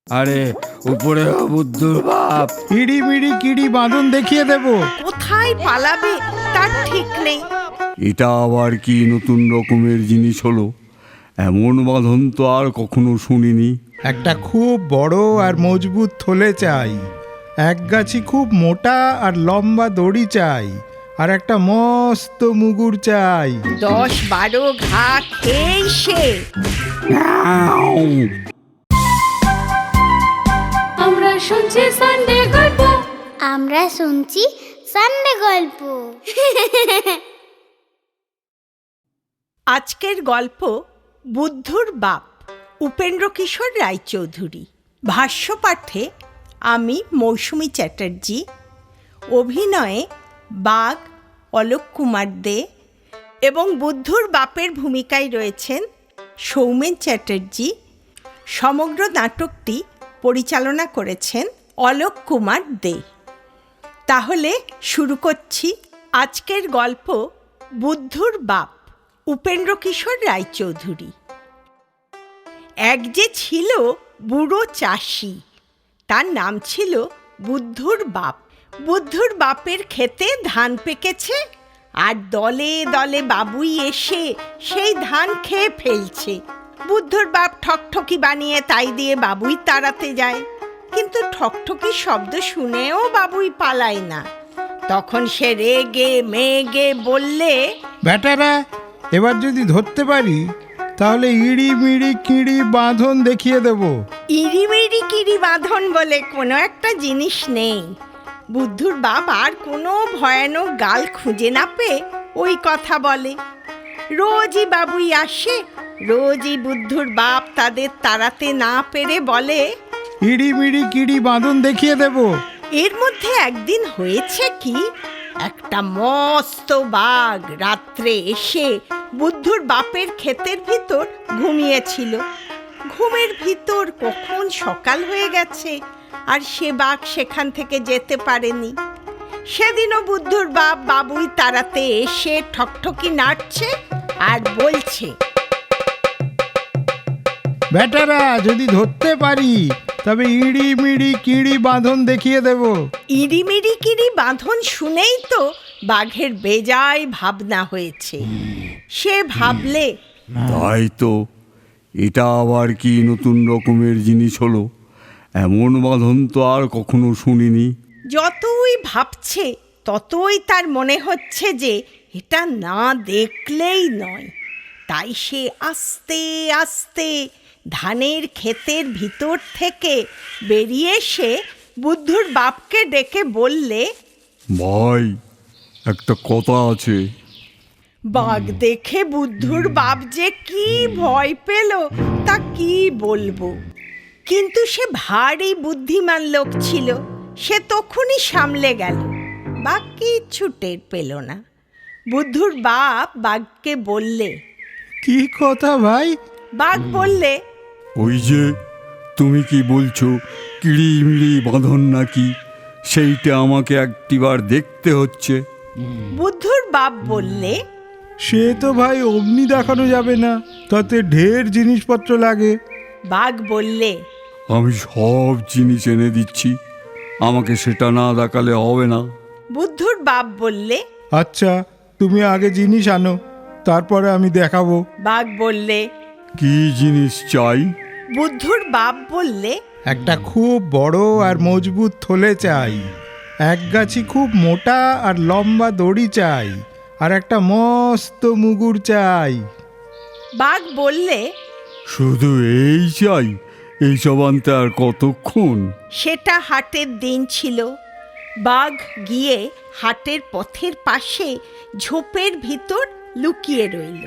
আরে উপরে বুদ্ধুর বাপ ইড়ি মিড়ি কিড়ি বাঁধন দেখিয়ে দেব। কোথায় পালাবে তার ঠিক নেই। এটা আবার কি নতুন রকমের জিনিস হলো? এমন বাঁধন তো আর কখনো শুনিনি। একটা খুব বড় আর মজবুত থলে চাই, এক গাছি খুব মোটা আর লম্বা দড়ি চাই, আর একটা মস্ত মুগুর চাই। 10-12 ঘা খেয়েই সে। আমরা শুনছি সানডে গল্প। আমরা শুনছি সানডে গল্প। আজকের গল্প বুদ্ধুর বাপ, উপেন্দ্রকিশোর রায়চৌধুরী। ভাষ্যপাঠে আমি মৌসুমী চ্যাটার্জি। অভিনয়ে বাঘ অলোক কুমার দে এবং বুদ্ধুর বাপের ভূমিকায় রয়েছেন সৌমেন চ্যাটার্জি। সমগ্র নাটকটি পরিচালনা করেছেন অলোক কুমার দে। তাহলে শুরু করছি আজকের গল্প বুদ্ধুর বাপ, উপেন্দ্রকিশোর রায়চৌধুরী। এক যে ছিল বুড়ো চাষি, তার নাম ছিল বুদ্ধুর বাপ। বুদ্ধুর বাপের ক্ষেতে ধান পেকেছে, আর দলে দলে বাবুই এসে সেই ধান খেয়ে ফেলছে। বুদ্ধুর বাপ ঠকঠকি বানিয়ে তাই দিয়ে বাবুই তাড়াতে যায়, কিন্তু ঠকঠকি শব্দ শুনেও বাবুই পালায় না। তখন সে রেগে মেগে বললে, ব্যাটারা, এবার যদি ধরতে পারি তাহলে ইড়ি মিড়ি কিড়ি বাঁধন দেখিয়ে দেব। ইড়িমিড়ি কিড়ি বাঁধন বলে কোনো একটা জিনিস নেই। বুদ্ধুর বাপ আর কোনো ভয়ানক গাল খুঁজে না পেয়ে ওই কথা বলে। রোজই বাবুই আসে, রোজই বুদ্ধুর বাপ তাদের তাড়াতে না পেরে বলে, ইড়ি মিড়ি কিড়ি বাঁধন দেখিয়ে দেব। এর মধ্যে একদিন হয়েছে কি, একটা মস্ত বাঘ রাত্রে এসে বুদ্ধুর বাপের ক্ষেতের ভিতর ঘুমিয়েছিল। ঘুমের ভিতর কখন সকাল হয়ে গেছে, আর সে বাঘ সেখান থেকে যেতে পারেনি। সেদিনও বুদ্ধুর বাপ বাবুই তাড়াতে এসে ঠকঠকি নাড়ছে আর বলছে, ব্যাটারা, যদি ধরতে পারি তবে ইড়ি মিড়ি কিড়ি বাঁধন দেখিয়ে দেব। ইড়িমিড়ি কিড়ি বাঁধন শুনেই তো বাঘের বেজায় ভাবনা হয়েছে। সে ভাবলে, তাই তো, এটা আবার কি নতুন রকমের জিনিস হলো? এমন বাঁধন তো আর কখনো শুনিনি। যতই ভাবছে ততই তার মনে হচ্ছে যে এটা না দেখলেই নয়। তাই সে আস্তে আস্তে ধানের ক্ষেতের ভিতর থেকে বেরিয়ে এসে বুদ্ধুর বাপকে ডেকে বললে, ভাই, একটা কথা আছে। বাঘ দেখে বুদ্ধুর বাপ যে কি ভয় পেল তা কি বলবো। কিন্তু সে ভারী বুদ্ধিমান লোক ছিল, সে তখনই সামলে গেল। বাঘ কিচ্ছু টের পেল না। বুদ্ধুর বাপ বাঘকে বললে, কি কথা ভাই? বাঘ বললে, ওই যে তুমি কি বলছো কিড়ি মিড়ি বাঁধন নাকি, সেইটা আমাকে একটিবার দেখতে হচ্ছে। বুদ্ধুর বাপ বললে, সে তো ভাই অমনি দেখানো যাবে না, তাতে ঢের জিনিসপত্র লাগে। বাঘ বললে, আমি সব জিনিস এনে দিচ্ছি, আমাকে সেটা না দেখালে হবে না। বুদ্ধুর বাপ বললে, আচ্ছা, তুমি আগে জিনিস আনো, তারপরে আমি দেখাবো। বাঘ বললে। কি জিনিস চাই? বুদ্ধুর বাপ বললে, একটা খুব বড় আর মজবুত থলে চাই, এক গাছি খুব মোটা আর লম্বা দড়ি চাই, আর একটা মস্ত মুগুর চাই। বাঘ বললে, শুধু এই চাই? এইসব আনতে আর কতক্ষণ? সেটা হাটের দিন ছিল। বাঘ গিয়ে হাটের পথের পাশে ঝোপের ভিতর লুকিয়ে রইল।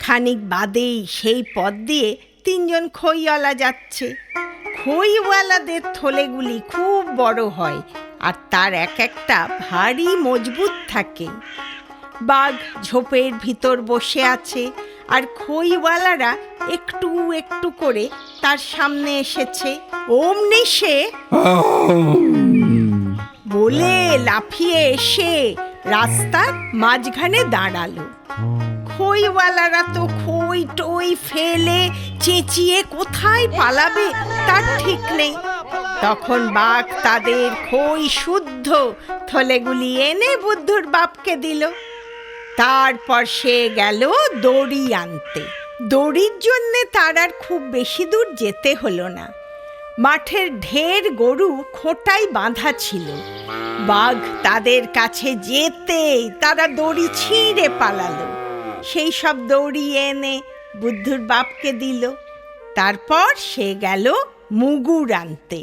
খানিক বাদেই সেই পথ দিয়ে 3 জন খইওয়ালা যাচ্ছে। খইওয়ালাদের থলেগুলি খুব বড় হয়, আর তার এক একটা ভারী মজবুত থাকে। বাঘ ঝোপের ভিতর বসে আছে, আর খইওয়ালারা একটু একটু করে তার সামনে এসেছে। অমনি সে বলে লাফিয়ে এসে রাস্তার মাঝখানে দাঁড়ালো। খইওয়ালারা তো খই থই টই ফেলে চেঁচিয়ে কোথায় পালাবে তার ঠিক নেই। তখন বাঘ তাদের খই শুদ্ধ থলেগুলি এনে বুদ্ধুর বাপকে দিল। তারপর সে গেল দড়ি আনতে। দড়ির জন্যে তার আর খুব বেশি দূর যেতে হলো না। মাঠের ঢের গরু খোঁটায় বাঁধা ছিল। বাঘ তাদের কাছে যেতেই তারা দড়ি ছিঁড়ে পালালো। সেই সব দড়ি এনে বুদ্ধুর বাপকে দিল। তারপর সে গেল মুগুর আনতে।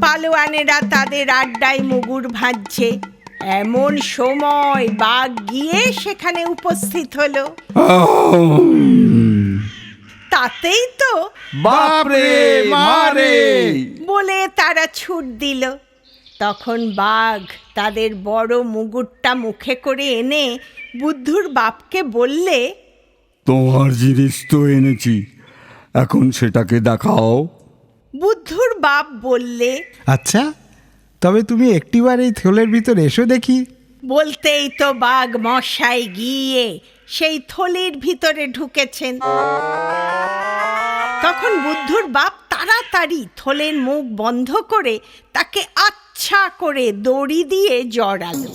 পালোয়ানেরা তাদের আড্ডায় মুগুর ভাজছে। এমন সময় বাঘ গিয়ে সেখানে উপস্থিত হলো। তাতেই তো বাপরে মারে বলে তারা ছুট দিল। তখন বাঘ তাদের বড় মুগুরটা মুখে করে এনে বুদ্ধুর বাপকে বললে, তোমার জিনিস তো এনেছি, এখন সেটাকে দেখাও। বুদ্ধুর বাপ বললে, আচ্ছা, তবে তুমি একটিবার এই থলের ভিতর এসো দেখি। বলতেই তো বাঘ মশাই গিয়ে সেই থলির ভিতরে ঢুকেছেন। তখন বুদ্ধুর বাপ তাড়াতাড়ি থলের মুখ বন্ধ করে তাকে আচ্ছা করে দড়ি দিয়ে জড়ালো।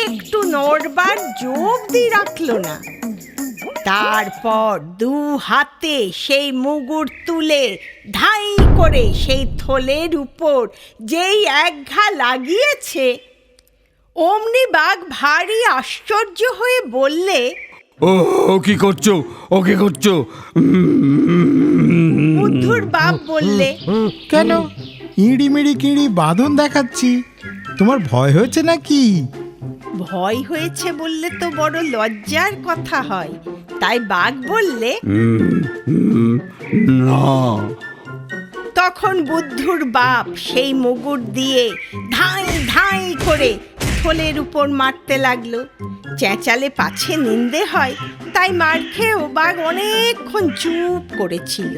একটু নড়বার জোবদি রাখলো না। তারপর দু হাতে সেই মুগুর তুলে ধাই করে সেই থলের উপর যেই এক ঘা লাগিয়েছে, অমনি বাঘ ভারী আশ্চর্য হয়ে বললে, ও কি করছো, ও কি করছো? বুদ্ধুর বাপ বললে, কেন ইঁড়িমিড়ি কিঁড়ি বাঁধন দেখাচ্ছি, তোমার ভয় হয়েছে নাকি? ভয় হয়েছে বললে তো বড় লজ্জার কথা হয়। তাই বাঘ বললে, না। তখন বুদ্ধুর বাপ সেই মুগুর দিয়ে ধাই ধাই করে থলের উপর মারতে লাগলো। চেঁচালে পাছে নিন্দে হয়, তাই মার খেয়েও বাঘ অনেকক্ষণ চুপ করেছিল।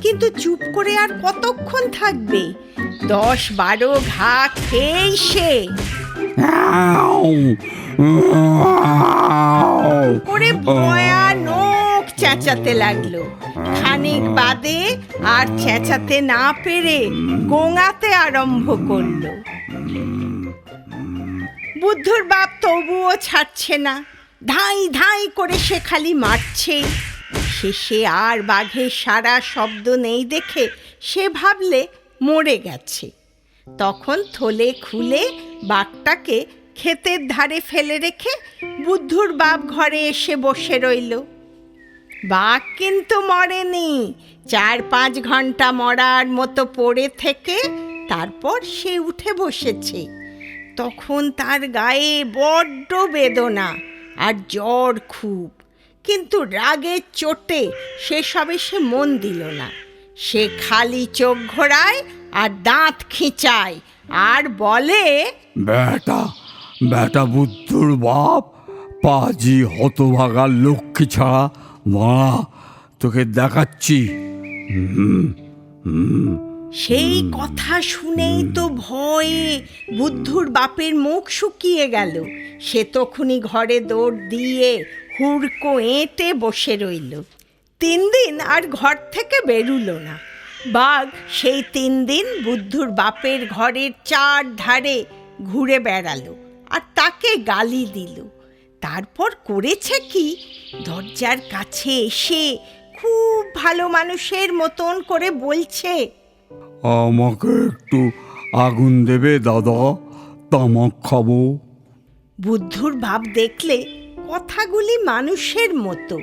কিন্তু চুপ করে আর কতক্ষণ থাকবে? 10-12 ঘা খেয়েই সে করে ভয়ানক চেঁচাতে লাগলো। খানিক বাদে আর চেঁচাতে না পেরে গোঙাতে আরম্ভ করলো। বুদ্ধুর বাপ তবুও ছাড়ছে না। ধাই ধাই করে সে খালি মারছে। শেষে আর বাঘের সারা শব্দ নেই দেখে সে ভাবলে মরে গেছে। তখন থলে খুলে বাঘটাকে ক্ষেতের ধারে ফেলে রেখে বুদ্ধুর বাপ ঘরে এসে বসে রইল। বাঘ কিন্তু মরেনি। 4-5 ঘন্টা মরার মতো পড়ে থেকে তারপর সে উঠে বসেছে। তখন তার গায়ে বড্ড বেদনা আর জ্বর খুব, কিন্তু রাগের চোটে সেসবে সে মন দিল না। সে খালি চোখ ঘোরায় আর দাঁত খিঁচায় আর বলে, বেটা বেটা বুদ্ধুর বাপ, পাজি হতভাগার লক্ষ্মী ছাড়া মারা, তোকে দেখাচ্ছি। সেই কথা শুনেই তো ভয়ে বুদ্ধুর বাপের মুখ শুকিয়ে গেল। সে তখনই ঘরে দৌড় দিয়ে হুড়কো এঁটে বসে রইল। 3 দিন আর ঘর থেকে বেরুলো না। বাঘ সেই 3 দিন বুদ্ধুর বাপের ঘরের 4 ধারে ঘুরে বেড়ালো আর তাকে গালি দিল। তারপর করেছে কি, দরজার কাছে এসে খুব ভালো মানুষের মতন করে বলছে, আমাকে একটু আগুন দেবে দাদা, তামাক খাবো। বুদ্ধুর বাপ দেখলে কথাগুলি মানুষের মতো,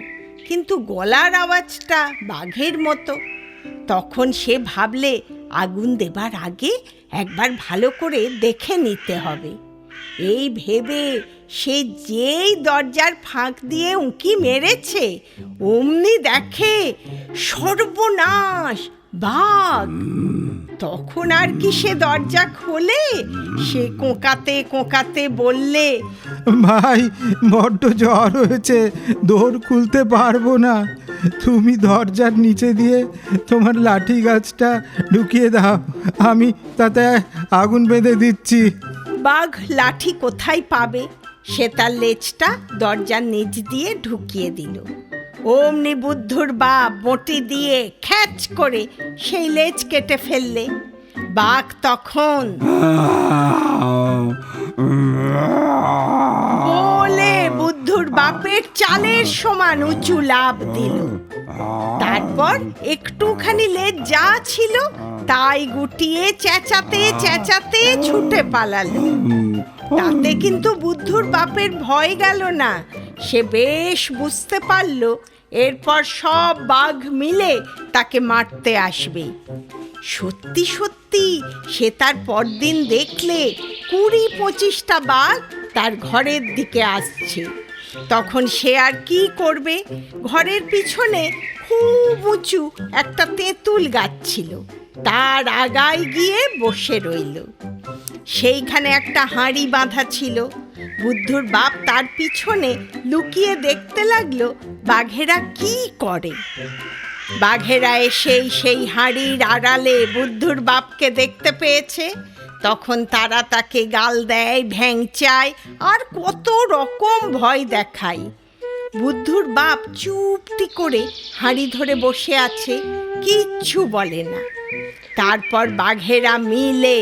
কিন্তু গলার আওয়াজটা বাঘের মতো। তখন সে ভাবলে আগুন দেবার আগে একবার ভালো করে দেখে নিতে হবে। এই ভেবে সে যেই দরজার ফাঁক দিয়ে উঁকি মেরেছে, অমনি দেখে সর্বনাশ, বাঘ। তখন আর কি সে দরজা খোলে? সে কোঁকাতে কোঁকাতে বললে, ভাই, বড্ড জ্বর হয়েছে, দৌড় খুলতে পারবো না। তুমি দরজার নিচে দিয়ে তোমার লাঠি গাছটা ঢুকিয়ে দাও, আমি তাতে আগুন বেঁধে দিচ্ছি। বাঘ লাঠি কোথায় পাবে? সে তার লেজটা দরজার নিচ দিয়ে ঢুকিয়ে দিল। অমনি বুদ্ধুর বাপ বঁটি দিয়ে খ্যাচ করে সেই লেজ কেটে ফেললে। বাঘ তখন বলে বুদ্ধুর বাপের চালের সমান উঁচু লাফ দিল। তারপর একটুখানি লেজ যা ছিল তাই গুটিয়ে চেঁচাতে চেঁচাতে ছুটে পালালো। তাতে কিন্তু বুদ্ধুর বাপের ভয় গেল না। সে বেশ বুঝতে পারল এরপর সব বাঘ মিলে তাকে মারতে আসবে। সত্যি সত্যি সে তার পরদিন দেখলে 20-25টা বাঘ তার ঘরের দিকে আসছে। তখন সে আর কি করবে, ঘরের পিছনে খুব উঁচু একটা তেঁতুল গাছ ছিল, তার আগায় গিয়ে বসে রইল। সেইখানে একটা হাঁড়ি বাঁধা ছিল। বুদ্ধুর বাপ তার পিছনে লুকিয়ে দেখতে লাগলো বাঘেরা কি করে। বাঘেরা এসেই সেই হাঁড়ির আড়ালে বুদ্ধুর বাপকে দেখতে পেয়েছে। তখন তারা তাকে গাল দেয়, ভ্যাংচায় আর কত রকম ভয় দেখায়। বুদ্ধুর বাপ চুপটি করে হাঁড়ি ধরে বসে আছে, কিচ্ছু বলে না। তারপর বাঘেরা মিলে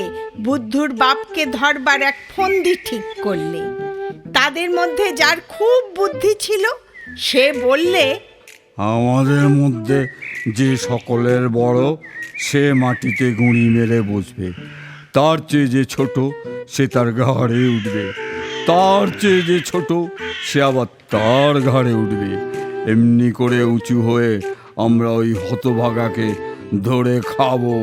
বুদ্ধুর বাপকে ধরবার এক ফন্দি ঠিক করলে। তাদের মধ্যে যার খুব বুদ্ধি ছিল সে বললে, আমাদের মধ্যে যে সকলের বড় সে মাটিতে গুঁড়ি মেরে বসবে, তার চেয়ে যে ছোট সে তার ঘাড়ে উঠবে, তার চেয়ে যে ছোট সে আবার তার ঘাড়ে উঠবে। এমনি করে উঁচু হয়ে আমরা ওই হতভাগাকে ধরে খাবো।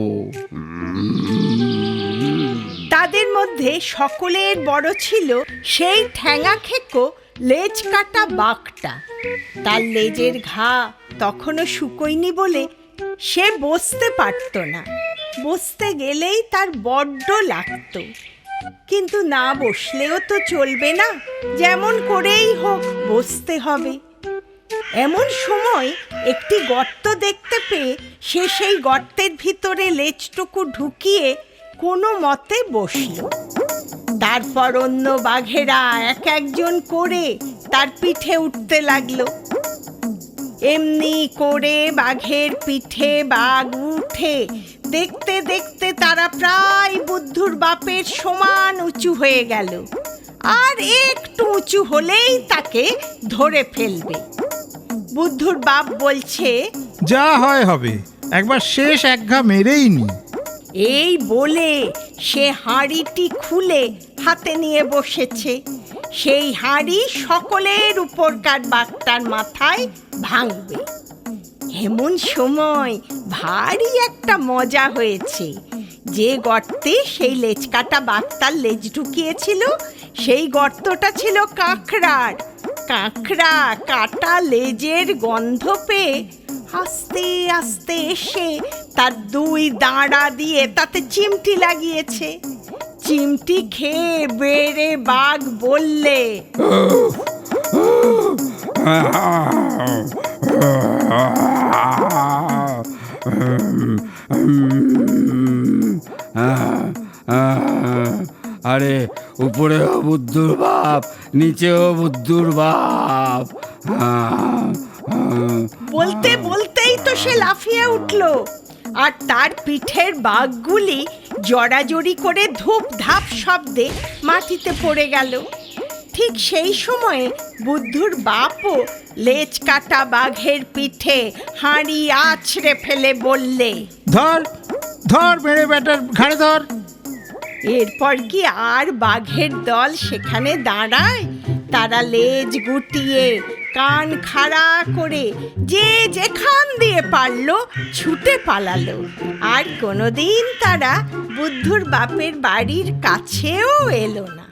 তাদের মধ্যে সকলের বড় ছিল সেই ঠ্যাঙা খেকো লেজ কাটা বাঘটা। তার লেজের ঘা তখনও শুকোয়নি বলে সে বসতে পারত না। বসতে গেলেই তার বড্ড লাগতো, কিন্তু না বসলেও তো চলবে না, যেমন করেই হোক বসতে হবে। এমন সময় একটি গর্ত দেখতে পেয়ে সে সেই গর্তের ভিতরে লেজটুকু ঢুকিয়ে কোনো মতে বসল। তারপর অন্য বাঘেরা এক একজন করে তার পিঠে উঠতে লাগলো। এমনি করে বাঘের পিঠে বাঘ উঠে দেখতে দেখতে তারা প্রায় বুদ্ধুর বাপের সমান উঁচু হয়ে গেল। আর একটু উঁচু হলেই তাকে ধরে ফেলবে। বুদ্ধুর বাপ বলছে, যা হয় হবে, একবার শেষ একঘা মেরেই নি। এই বলে সে হাঁড়িটি খুলে হাতে নিয়ে বসেছে। সেই হাঁড়ি সকলের উপরকার বাঘটার মাথায় ভাঙবে। এমন সময় ভারী একটা মজা হয়েছে। যে গর্তে সেই লেজ কাটা বাঘটার লেজ ঢুকিয়েছিল সেই গর্তটা ছিল কাঁকড়ার। কাঁকড়া কাটা লেজের গন্ধ পেয়ে আস্তে আস্তে এসে তার 2 দাঁড়া দিয়ে তাতে চিমটি লাগিয়েছে। চিমটি খেয়ে বেড়ে বাঘ বললে, আরে উপরেও বুদ্ধুর বাপ, নিচেও বুদ্ধুর বাপ। বলতে বলতেই তো সে লাফিয়ে উঠল, আর তার পিঠের বাঘগুলি জড়াজড়ি করে ধূপ ধাপ শব্দে মাটিতে পড়ে গেল। ঠিক সেই সময়ে বুদ্ধুর বাপও লেজ কাটা বাঘের পিঠে হাঁড়ি আছড়ে ফেলে বললে, ধর ধর, মেরে বেটার ঘাড়ে ধর। এরপর কি আর বাঘের দল সেখানে দাঁড়ায়? তারা লেজ গুটিয়ে কান খাড়া করে যে যেখান দিয়ে পারলো ছুটে পালালো। আর কোনোদিন তারা বুদ্ধুর বাপের বাড়ির কাছেও এলো না।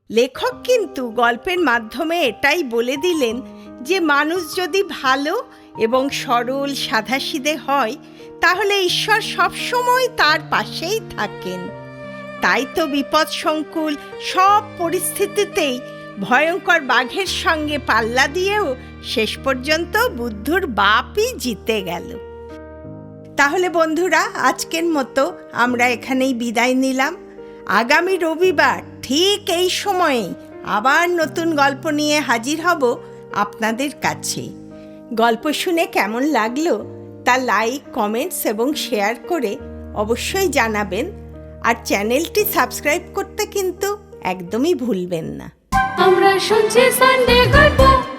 লেখক কিন্তু গল্পের মাধ্যমে এটাই বলে দিলেন যে মানুষ যদি ভালো এবং সরল সাধাসিধে হয় তাহলে ঈশ্বর সবসময় তার পাশেই থাকেন। তাই তো বিপদ সংকুল সব পরিস্থিতিতেই ভয়ঙ্কর বাঘের সঙ্গে পাল্লা দিয়েও শেষ পর্যন্ত বুদ্ধুর বাপই জিতে গেল। তাহলে বন্ধুরা, আজকের মতো আমরা এখানেই বিদায় নিলাম। আগামী রবিবার ঠিক এই সময়ে আবার নতুন গল্প নিয়ে হাজির হব আপনাদের কাছে। গল্প শুনে কেমন লাগলো তা লাইক, কমেন্টস এবং শেয়ার করে অবশ্যই জানাবেন। আর চ্যানেলটি সাবস্ক্রাইব করতে কিন্তু একদমই ভুলবেন না। আমরা শুনছি সানডে গল্প।